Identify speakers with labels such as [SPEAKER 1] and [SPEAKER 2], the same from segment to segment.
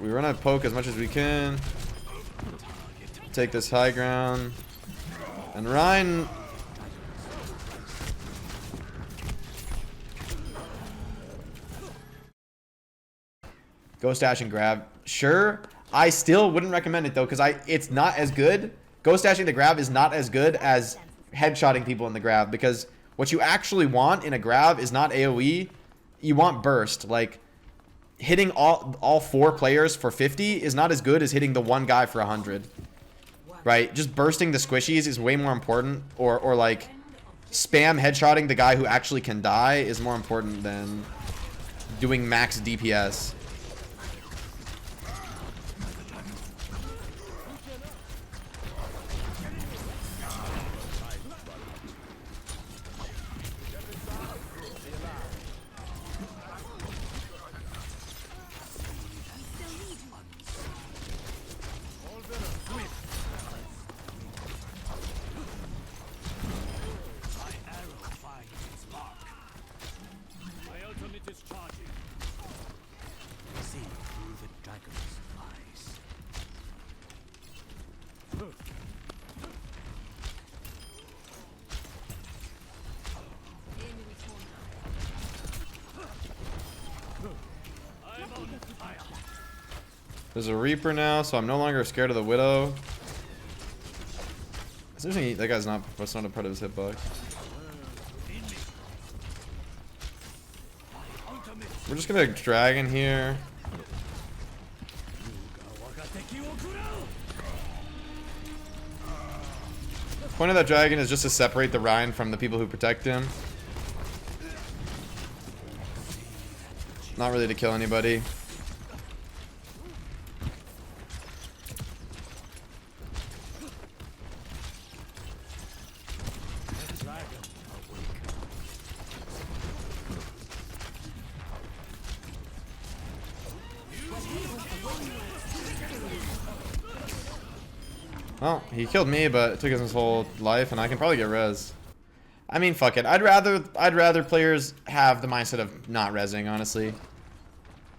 [SPEAKER 1] We run at poke as much as we can. Take this high ground. And Ryan... Ghost dash and grab. Sure. I still wouldn't recommend it though, because it's not as good. Ghost dashing the grab is not as good as headshotting people in the grab, because what you actually want in a grab is not AoE. You want burst. Like hitting all 4 players for 50 is not as good as hitting the one guy for 100. Right? Just bursting the squishies is way more important, or like spam headshotting the guy who actually can die is more important than doing max DPS. There's a Reaper now, so I'm no longer scared of the Widow. That guy's not. That's not a part of his hitbox. We're just gonna dragon here. The point of that dragon is just to separate the Ryan from the people who protect him. Not really to kill anybody. Well, he killed me, but it took his whole life, and I can probably get res. I mean, fuck it. I'd rather players have the mindset of not resing, honestly.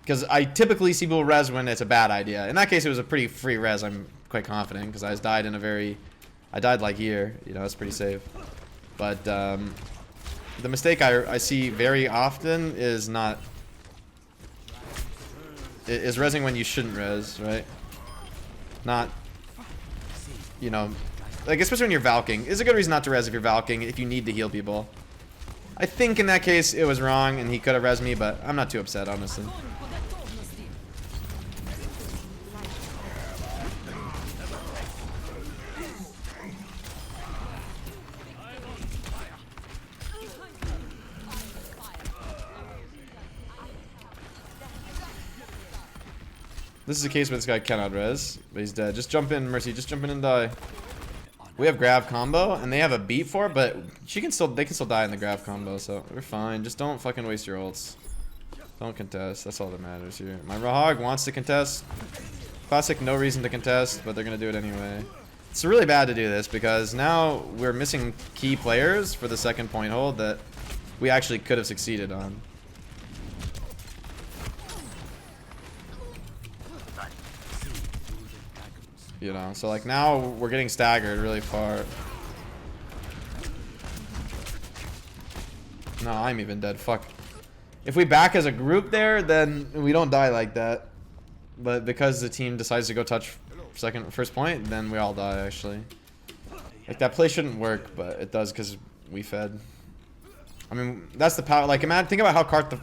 [SPEAKER 1] Because I typically see people res when it's a bad idea. In that case, it was a pretty free res, I'm quite confident, because I died in a very... I died like here, you know, it's pretty safe. But, the mistake I see very often is not... is resing when you shouldn't res, right? Not... You know, like especially when you're valking, is a good reason not to res if you're valking, if you need to heal people. I think in that case it was wrong and he could have res me, but I'm not too upset, honestly. This is a case where this guy cannot res, but he's dead. Just jump in, Mercy. Just jump in and die. We have grab combo, and they have a beat for it, but they can still die in the grab combo, so we're fine. Just don't fucking waste your ults. Don't contest. That's all that matters here. My Rahog wants to contest. Classic, no reason to contest, but they're gonna do it anyway. It's really bad to do this because now we're missing key players for the second point hold that we actually could have succeeded on. You know, so like now we're getting staggered really far. No, I'm even dead. Fuck. If we back as a group there, then we don't die like that. But because the team decides to go touch first point, then we all die actually. Like that play shouldn't work, but it does because we fed. I mean, that's the power. Like, imagine, think about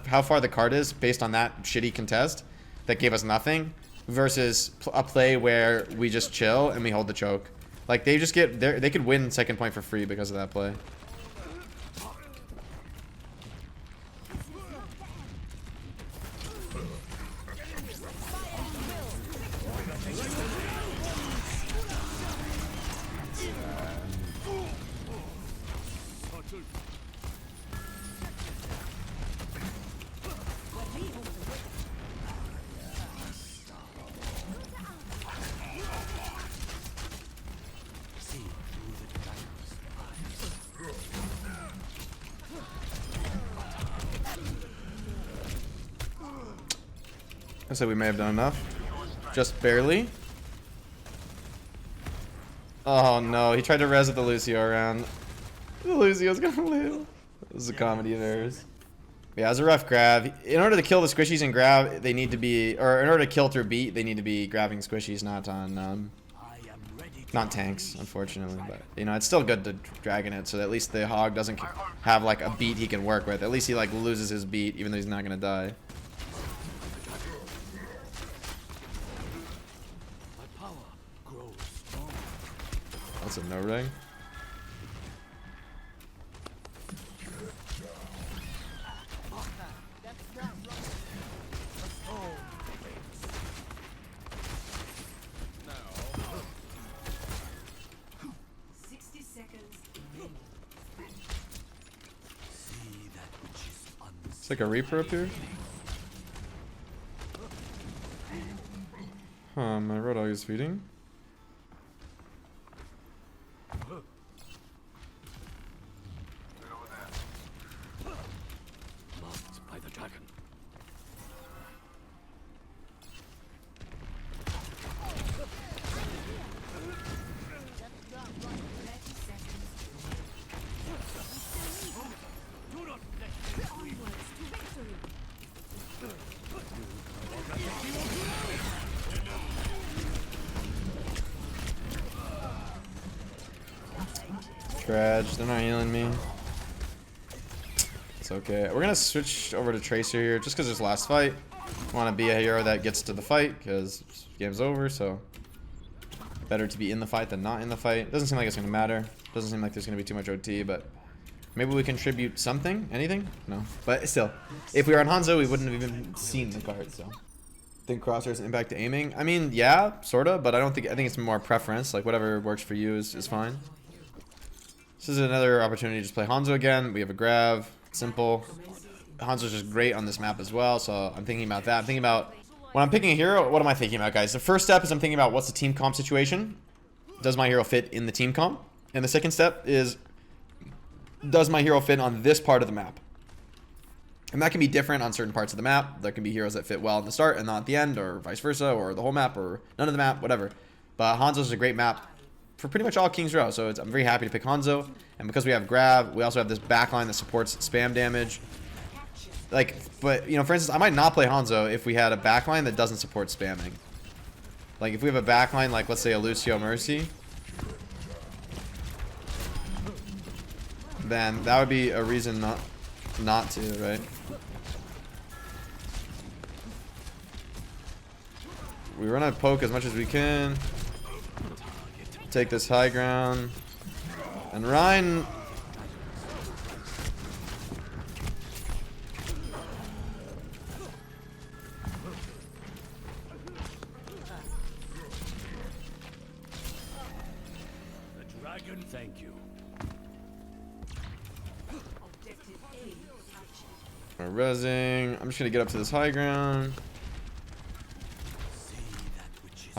[SPEAKER 1] how far the card is based on that shitty contest that gave us nothing. Versus a play where we just chill and we hold the choke. Like they just get they could win second point for free because of that play. I said we may have done enough. Just barely. Oh no, he tried to res with the Lucio around. The Lucio's gonna live. This is a comedy of errors. Yeah, it was a rough grab. In order to kill the squishies and grab, they need to be, or in order to kill through beat, they need to be grabbing squishies, not tanks, unfortunately. But you know, it's still good to dragon it, so that at least the hog doesn't have like a beat he can work with. At least he like loses his beat, even though he's not gonna die. That's a no ring. It's like a Reaper up here. Huh, my Roadhog is feeding.
[SPEAKER 2] Moth by the dragon.
[SPEAKER 1] Scratch, they're not healing me. It's okay. We're gonna switch over to Tracer here just because it's last fight. I want to be a hero that gets to the fight because game's over, so better to be in the fight than not in the fight. Doesn't seem like it's gonna matter. Doesn't seem like there's gonna be too much OT, but maybe we contribute something? Anything? No. But still, if we were on Hanzo, we wouldn't have even seen the card, so. Think crosshairs impact to aiming? I mean, yeah, sorta, but I think it's more preference. Like whatever works for you is fine. This is another opportunity to just play Hanzo again. We have a grab, simple. Hanzo's just great on this map as well, so I'm thinking about that. I'm thinking about, when I'm picking a hero, what am I thinking about, guys? The first step is I'm thinking about what's the team comp situation. Does my hero fit in the team comp? And the second step is, does my hero fit on this part of the map? And that can be different on certain parts of the map. There can be heroes that fit well in the start and not at the end, or vice versa, or the whole map, or none of the map, whatever. But Hanzo's a great map for pretty much all King's Row, so I'm very happy to pick Hanzo. And because we have grab, we also have this backline that supports spam damage. Like, but you know, for instance, I might not play Hanzo if we had a backline that doesn't support spamming. Like if we have a backline, like let's say a Lucio Mercy, then that would be a reason not to, right? We run a poke as much as we can. Take this high ground. And Ryan...
[SPEAKER 2] The dragon, thank you.
[SPEAKER 1] We're rezzing. I'm just gonna get up to this high ground.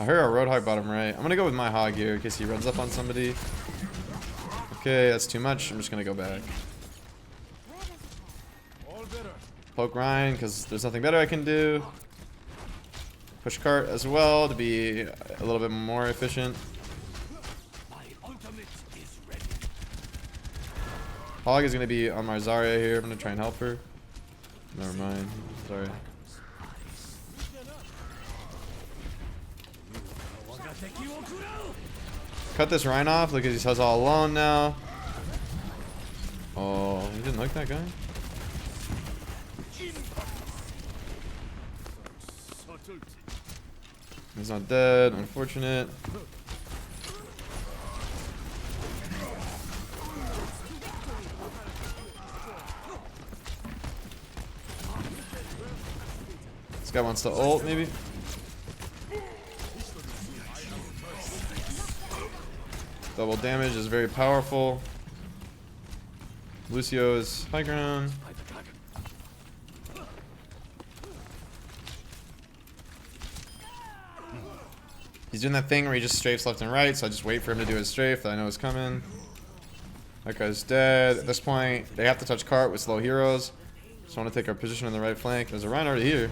[SPEAKER 1] I heard our Roadhog bottom right. I'm gonna go with my hog here in case he runs up on somebody. Okay, that's too much. I'm just gonna go back. Poke Ryan because there's nothing better I can do. Push cart as well to be a little bit more efficient. Hog is gonna be on my Zarya here. I'm gonna try and help her. Never mind. Sorry. Cut this Rhine off. Look at he says all alone now. Oh, he didn't like that guy. He's not dead. Unfortunate. This guy wants to ult, maybe. Double damage is very powerful. Lucio is high ground. He's doing that thing where he just strafes left and right, so I just wait for him to do his strafe that I know is coming. That guy's dead. At this point, they have to touch cart with slow heroes. Just want to take our position on the right flank. There's a Rhine already here.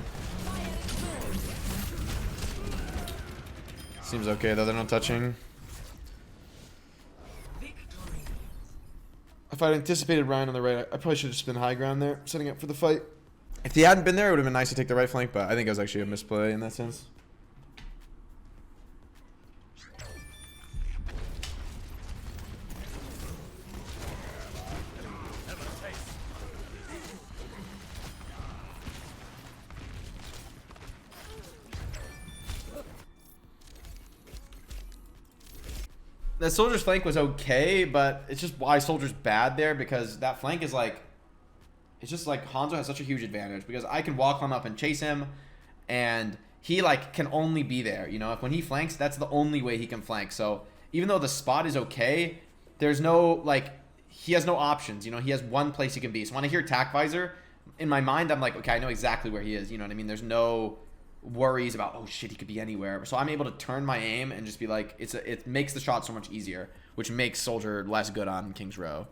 [SPEAKER 1] Seems okay though, they're not touching. If I'd anticipated Ryan on the right, I probably should have just been high ground there, setting up for the fight. If he hadn't been there, it would have been nice to take the right flank, but I think it was actually a misplay in that sense. The soldier's flank was okay, but it's just why soldier's bad there, because that flank is like, it's just like Hanzo has such a huge advantage because I can walk on up and chase him, and he like can only be there. You know, if when he flanks, that's the only way he can flank. So even though the spot is okay, there's no like, he has no options. You know, he has one place he can be. So when I hear attack visor, in my mind I'm like, okay, I know exactly where he is. You know what I mean? There's no worries about, oh shit, he could be anywhere. So I'm able to turn my aim and just be like, it makes the shot so much easier, which makes soldier less good on King's Row.